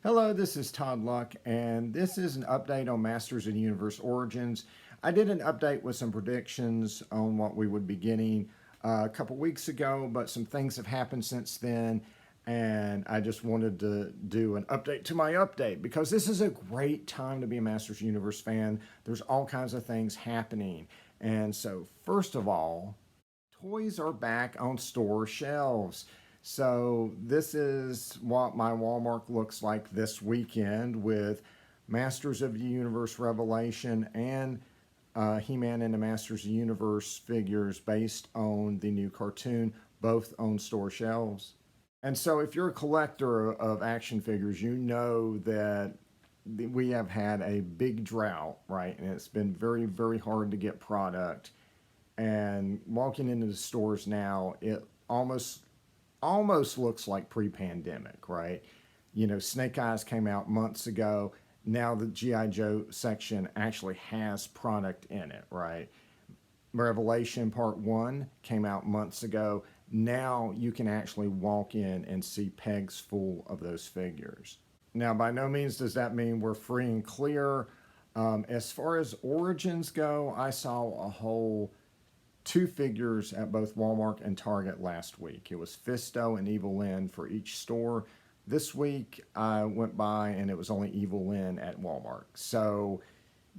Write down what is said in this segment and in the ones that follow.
Hello, this is Todd Luck, and this is an update on Masters of the Universe Origins. I did an update with some predictions on what we would be getting a couple weeks ago, but some things have happened since then, and I just wanted to do an update to my update because this is a great time to be a Masters of the Universe fan. There's all kinds of things happening. And so, first of all, toys are back on store shelves. So this is what my Walmart looks like this weekend with Masters of the Universe Revelation and He-Man and the Masters of the Universe figures based on the new cartoon, both on store shelves. And so if you're a collector of action figures, you know that we have had a big drought, right? And it's been very, very hard to get product. And walking into the stores now, it almost looks like pre-pandemic, right? You know, Snake Eyes came out months ago. Now the G.I. Joe section actually has product in it, right? Revelation Part 1 came out months ago. Now you can actually walk in and see pegs full of those figures. Now, by no means does that mean we're free and clear. As far as Origins go, I saw a whole 2 figures at both Walmart and Target last week. It was Fisto and Evil Lyn for each store. This week I went by and it was only Evil Lyn at Walmart. So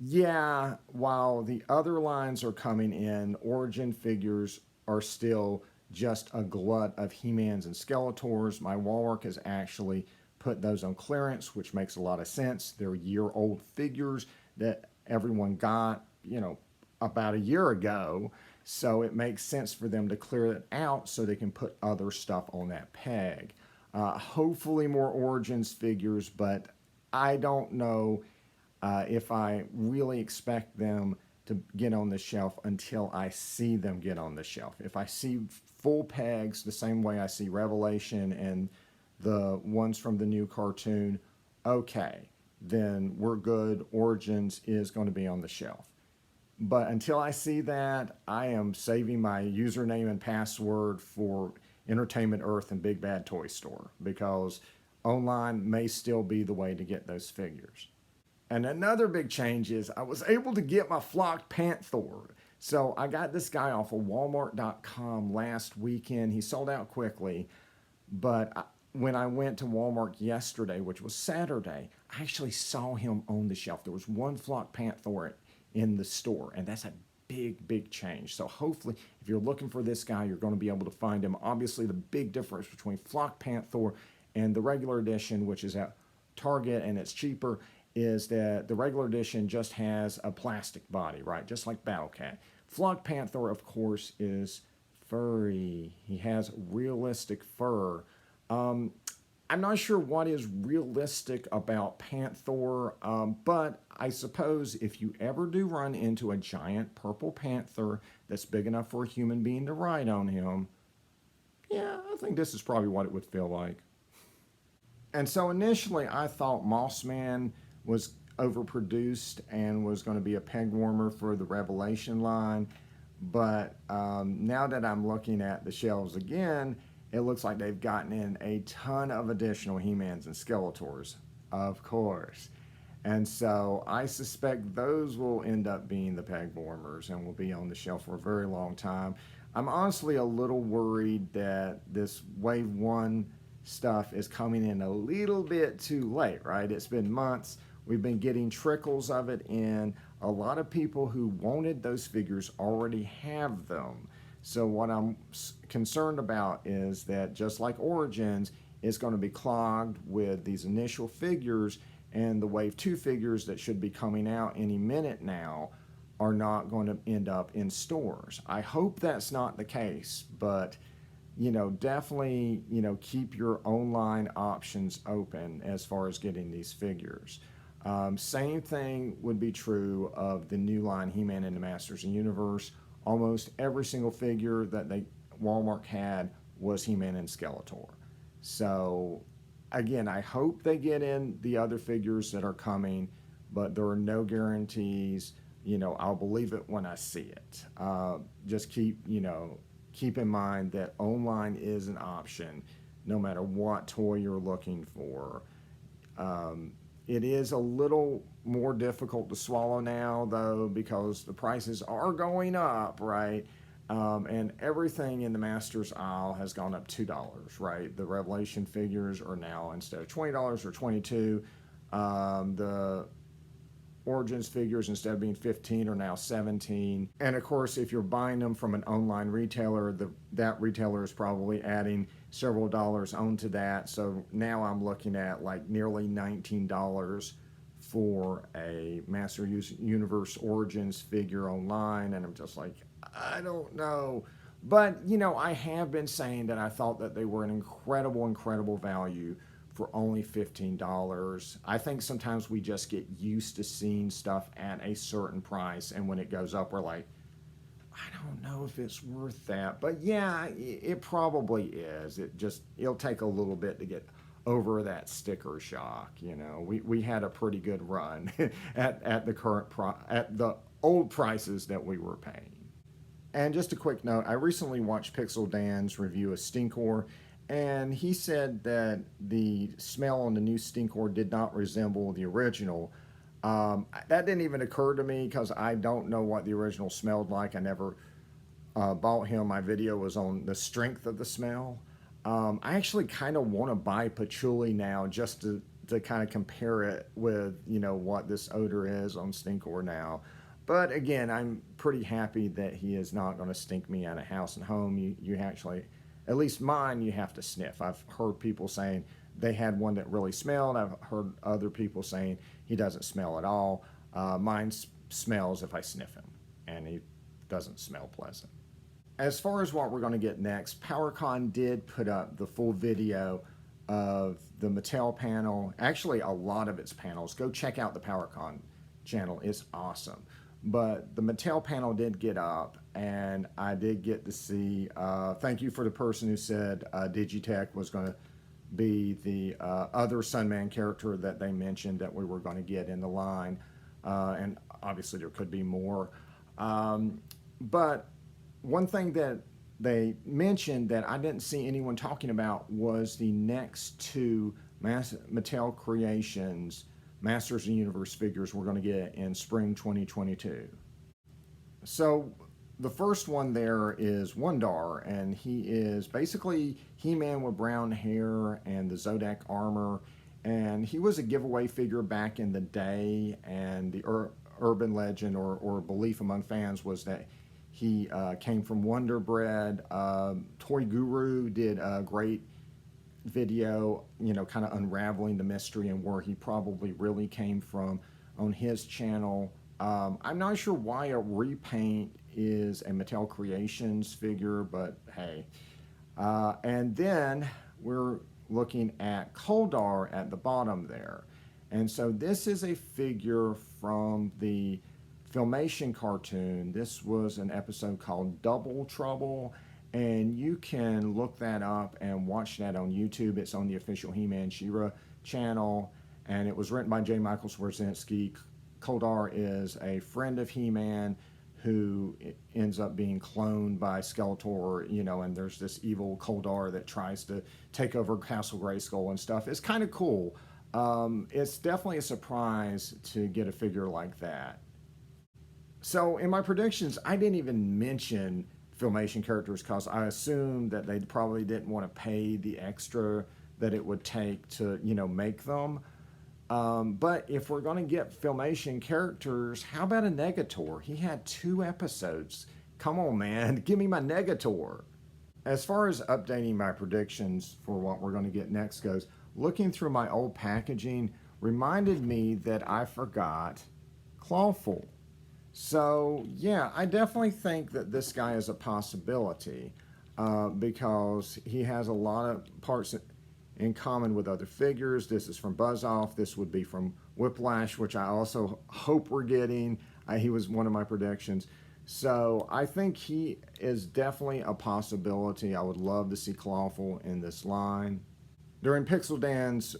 yeah, while the other lines are coming in, Origin figures are still just a glut of He-Mans and Skeletors. My Walmart has actually put those on clearance, which makes a lot of sense. They're year-old figures that everyone got, you know, about a year ago. So it makes sense for them to clear it out so they can put other stuff on that peg. Hopefully more Origins figures, but I don't know if I really expect them to get on the shelf until I see them get on the shelf. If I see full pegs the same way I see Revelation and the ones from the new cartoon, okay, then we're good. Origins is going to be on the shelf. But until I see that, I am saving my username and password for Entertainment Earth and Big Bad Toy Store because online may still be the way to get those figures. And another big change is I was able to get my flocked Panther. So I got this guy off of Walmart.com last weekend. He sold out quickly, but when I went to Walmart yesterday, which was Saturday, I actually saw him on the shelf. There was one flocked Panther in the store, and that's a big change. So hopefully if you're looking for this guy, you're going to be able to find him. Obviously the big difference between flocked Panther and the regular edition, which is at Target and it's cheaper, is that the regular edition just has a plastic body, right? Just like Battle Cat. Flocked Panther, of course, is furry. He has realistic fur. I'm not sure what is realistic about Panther, but I suppose if you ever do run into a giant purple panther that's big enough for a human being to ride on him, yeah, I think this is probably what it would feel like. And so initially I thought Mossman was overproduced and was going to be a peg warmer for the Revelation line, but now that I'm looking at the shelves again, it looks like they've gotten in a ton of additional He-Mans and Skeletors, of course. And so I suspect those will end up being the peg warmers and will be on the shelf for a very long time. I'm honestly a little worried that this Wave 1 stuff is coming in a little bit too late, right? It's been months. We've been getting trickles of it in. A lot of people who wanted those figures already have them. So what I'm concerned about is that just like Origins, it's going to be clogged with these initial figures, and the Wave 2 figures that should be coming out any minute now are not going to end up in stores. I hope that's not the case, but you know, definitely, you know, keep your online options open as far as getting these figures. Same thing would be true of the new line He-Man and the Masters of the Universe. Almost every single figure that Walmart had was He-Man and Skeletor. So again, I hope they get in the other figures that are coming, but there are no guarantees. You know, I'll believe it when I see it. Just keep in mind that online is an option no matter what toy you're looking for. It is a little more difficult to swallow now, though, because the prices are going up, right? And everything in the Masters aisle has gone up $2, right? The Revelation figures are now, instead of $20 or $22. The Origins figures, instead of being 15, are now 17. And of course, if you're buying them from an online retailer, that retailer is probably adding several dollars onto that. So now I'm looking at like nearly $19 for a Master Universe Origins figure online, and I'm just like, I don't know. But, you know, I have been saying that I thought that they were an incredible value for only $15. I think sometimes we just get used to seeing stuff at a certain price, and when it goes up, we're like, I don't know if it's worth that. But yeah, it probably is. It'll take a little bit to get over that sticker shock. You know, we had a pretty good run at the old prices that we were paying. And just a quick note, I recently watched Pixel Dan's review of Steamcore, and he said that the smell on the new Steamcore did not resemble the original. That didn't even occur to me because I don't know what the original smelled like. I never bought him. My video was on the strength of the smell. I actually kind of want to buy patchouli now just to kind of compare it with, you know, what this odor is on Steamcore now. But again, I'm pretty happy that he is not going to stink me out of house and home. You actually, at least mine, you have to sniff. I've heard people saying they had one that really smelled. I've heard other people saying he doesn't smell at all. Mine smells if I sniff him, and he doesn't smell pleasant. As far as what we're going to get next, PowerCon did put up the full video of the Mattel panel. Actually, a lot of its panels. Go check out the PowerCon channel. It's awesome. But the Mattel panel did get up, and I did get to see, thank you for the person who said Digitech was going to be the other Sunman character that they mentioned that we were going to get in the line. And obviously there could be more. But one thing that they mentioned that I didn't see anyone talking about was the next two Mattel Creations Masters of the Universe figures we're going to get in spring 2022. So the first one there is Wun-Dar, and he is basically He-Man with brown hair and the Zodak armor, and he was a giveaway figure back in the day, and the urban legend or belief among fans was that he came from Wonder Bread. Toy Guru did a great video, you know, kind of unraveling the mystery and where he probably really came from on his channel. I'm not sure why a repaint is a Mattel Creations figure, but hey. And then we're looking at Kol Darr at the bottom there. And so this is a figure from the Filmation cartoon. This was an episode called Double Trouble, and you can look that up and watch that on YouTube. It's on the official He-Man She-Ra channel, and it was written by J. Michael Swarzinski. Kol Darr is a friend of He-Man who ends up being cloned by Skeletor, you know, and there's this evil Kol Darr that tries to take over Castle Grayskull and stuff. It's kind of cool. It's definitely a surprise to get a figure like that. So in my predictions, I didn't even mention Filmation characters because I assumed that they probably didn't want to pay the extra that it would take to, you know, make them. But if we're going to get Filmation characters, how about a Negator? He had 2 episodes. Come on, man. Give me my Negator. As far as updating my predictions for what we're going to get next goes, looking through my old packaging reminded me that I forgot Clawful. So, yeah, I definitely think that this guy is a possibility because he has a lot of parts in common with other figures. This is from Buzz Off. This would be from Whiplash, which I also hope we're getting. He was one of my predictions. So I think he is definitely a possibility. I would love to see Clawful in this line. During Pixel Dan's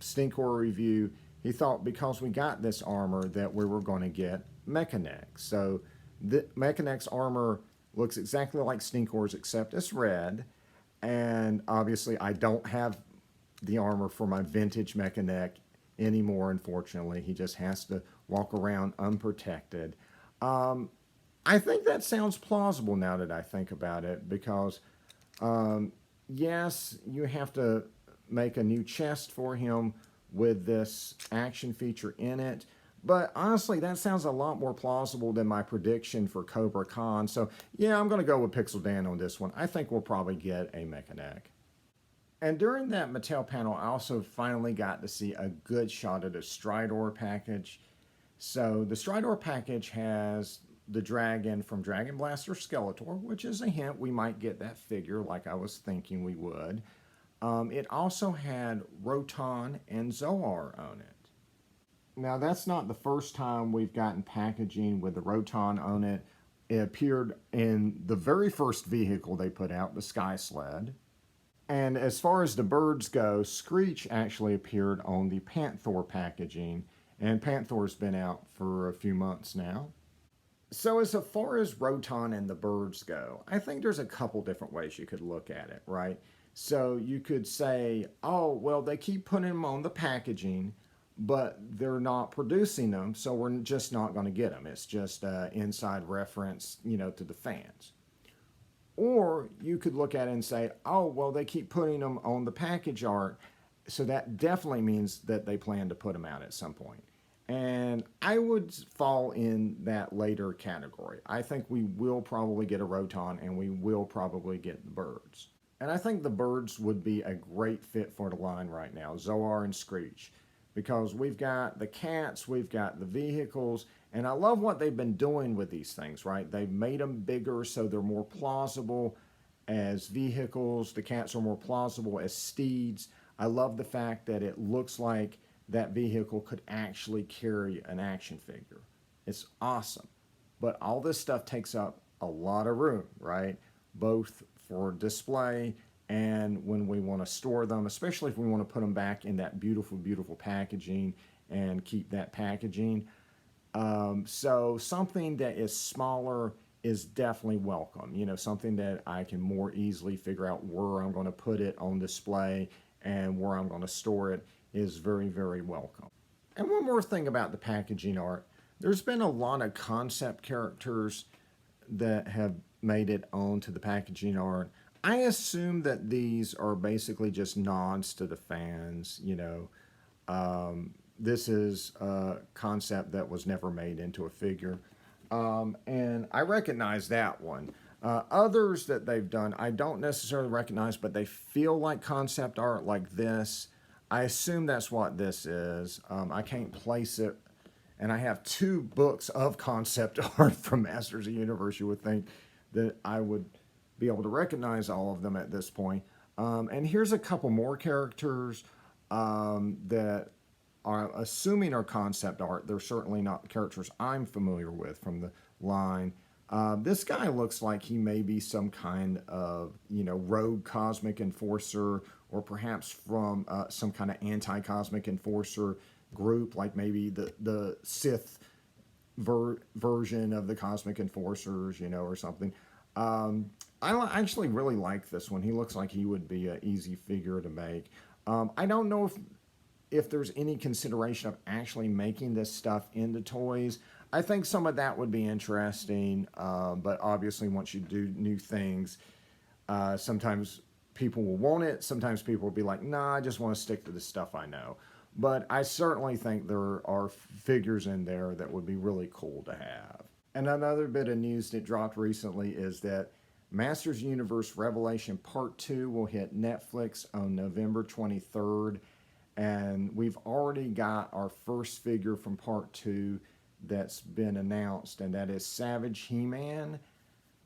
Steamcore review, he thought because we got this armor that we were going to get Mechanic. So the Mechanic's armor looks exactly like Steamcore's except it's red. And obviously I don't have the armor for my vintage Mechanic anymore, unfortunately. He just has to walk around unprotected. I think that sounds plausible now that I think about it, because yes, you have to make a new chest for him with this action feature in it. But honestly, that sounds a lot more plausible than my prediction for Cobra Khan. So yeah, I'm going to go with Pixel Dan on this one. I think we'll probably get a Mechanic. And during that Mattel panel, I also finally got to see a good shot of the Stridor package. So the Stridor package has the dragon from Dragon Blaster Skeletor, which is a hint we might get that figure like I was thinking we would. It also had Roton and Zoar on it. Now, that's not the first time we've gotten packaging with the Roton on it. It appeared in the very first vehicle they put out, the Sky Sled. And as far as the birds go, Screech actually appeared on the Panther packaging, and Panther's been out for a few months now. So as far as Roton and the birds go, I think there's a couple different ways you could look at it, right? So you could say, oh, well, they keep putting them on the packaging, but they're not producing them, so we're just not going to get them. It's just an inside reference, to the fans. Or you could look at it and say, oh, well, they keep putting them on the package art, so that definitely means that they plan to put them out at some point. And I would fall in that later category. I think we will probably get a Roton, and we will probably get the birds. And I think the birds would be a great fit for the line right now, Zoar and Screech, because we've got the cats, we've got the vehicles, and I love what they've been doing with these things, right? They've made them bigger so they're more plausible as vehicles. The cats are more plausible as steeds. I love the fact that it looks like that vehicle could actually carry an action figure. It's awesome. But all this stuff takes up a lot of room, right? Both for display and when we want to store them, especially if we want to put them back in that beautiful, beautiful packaging and keep that packaging. So something that is smaller is definitely welcome. Something that I can more easily figure out where I'm going to put it on display and where I'm going to store it is very, very welcome. And one more thing about the packaging art. There's been a lot of concept characters that have made it onto the packaging art. I assume that these are basically just nods to the fans. This is a concept that was never made into a figure. And I recognize that one. Others that they've done, I don't necessarily recognize, but they feel like concept art like this. I assume that's what this is. I can't place it. And I have 2 books of concept art from Masters of the Universe. You would think that I would be able to recognize all of them at this point. And here's a couple more characters that are assuming are concept art. They're certainly not characters I'm familiar with from the line. This guy looks like he may be some kind of, rogue cosmic enforcer, or perhaps from some kind of anti-cosmic enforcer group, like maybe the Sith version of the cosmic enforcers, or something. I actually really like this one. He looks like he would be an easy figure to make. I don't know if there's any consideration of actually making this stuff into toys. I think some of that would be interesting, but obviously once you do new things, sometimes people will want it. Sometimes people will be like, nah, I just want to stick to the stuff I know. But I certainly think there are figures in there that would be really cool to have. And another bit of news that dropped recently is that Masters Universe Revelation Part 2 will hit Netflix on November 23rd. And we've already got our first figure from Part 2 that's been announced, and that is Savage He-Man.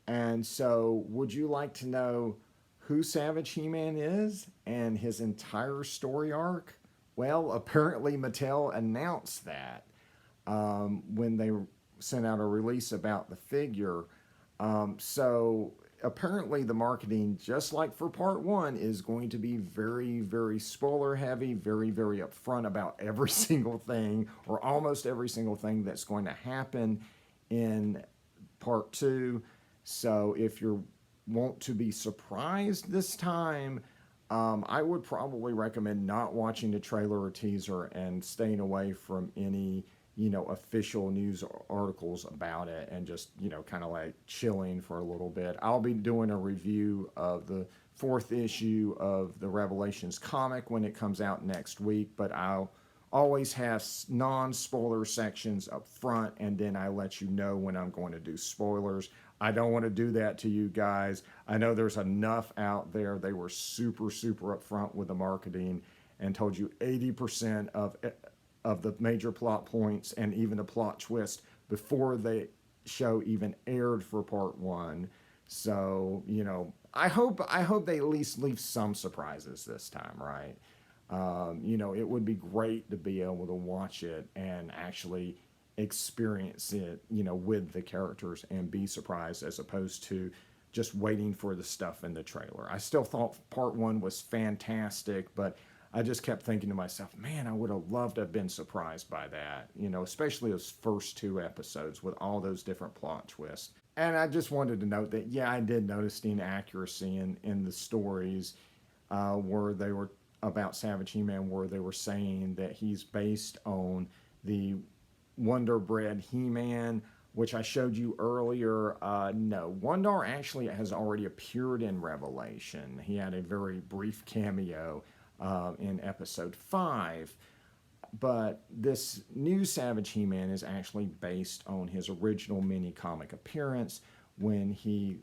And so would you like to know who Savage He-Man is and his entire story arc? Well, apparently Mattel announced that when they sent out a release about the figure. So apparently the marketing, just like for Part 1, is going to be very, very spoiler heavy, very, very upfront about every single thing, or almost every single thing that's going to happen in Part 2. So if you want to be surprised this time, I would probably recommend not watching the trailer or teaser and staying away from any, official news articles about it, and just, kind of like chilling for a little bit. I'll be doing a review of the fourth issue of the Revelations comic when it comes out next week, but I'll always have non-spoiler sections up front, and then I let you know when I'm going to do spoilers. I don't want to do that to you guys. I know there's enough out there. They were super, super upfront with the marketing and told you 80% of the major plot points and even the plot twist before the show even aired for part one. So, I hope they at least leave some surprises this time, right? It would be great to be able to watch it and actually experience it, with the characters and be surprised, as opposed to just waiting for the stuff in the trailer. I still thought part one was fantastic, but I just kept thinking to myself, man, I would have loved to have been surprised by that, especially those first two episodes with all those different plot twists. And I just wanted to note that, yeah, I did notice the inaccuracy in the stories where they were about Savage He-Man, where they were saying that he's based on the Wun-Dar bred He-Man, which I showed you earlier. No, Wun-Dar actually has already appeared in Revelation. He had a very brief cameo in episode 5. But this new Savage He-Man is actually based on his original mini-comic appearance when he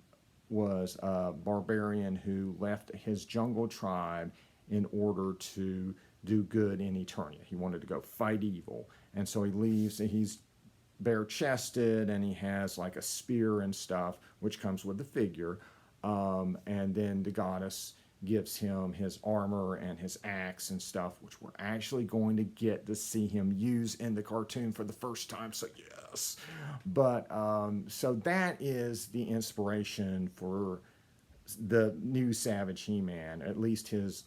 was a barbarian who left his jungle tribe in order to do good in Eternia. He wanted to go fight evil. And so he leaves, and he's bare-chested, and he has like a spear and stuff, which comes with the figure. And then the goddess gives him his armor and his axe and stuff, which we're actually going to get to see him use in the cartoon for the first time. So yes, but so that is the inspiration for the new Savage He-Man, at least his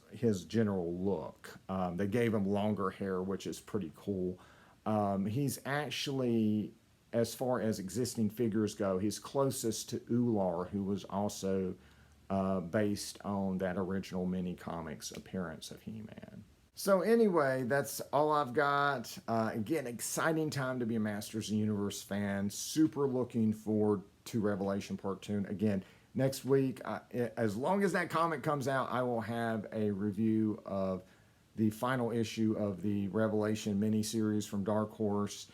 general look. They gave him longer hair, which is pretty cool. He's actually, as far as existing figures go, he's closest to Ular, who was also based on that original mini comics appearance of He-Man. So anyway, that's all I've got. Again, exciting time to be a Masters of the Universe fan. Super looking forward to Revelation Part 2. Again, next week, as long as that comic comes out, I will have a review of the final issue of the Revelation miniseries from Dark Horse.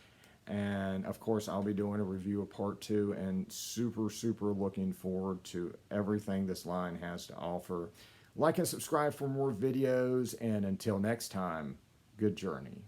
And of course, I'll be doing a review of part 2, and super, super looking forward to everything this line has to offer. Like and subscribe for more videos, and until next time, good journey.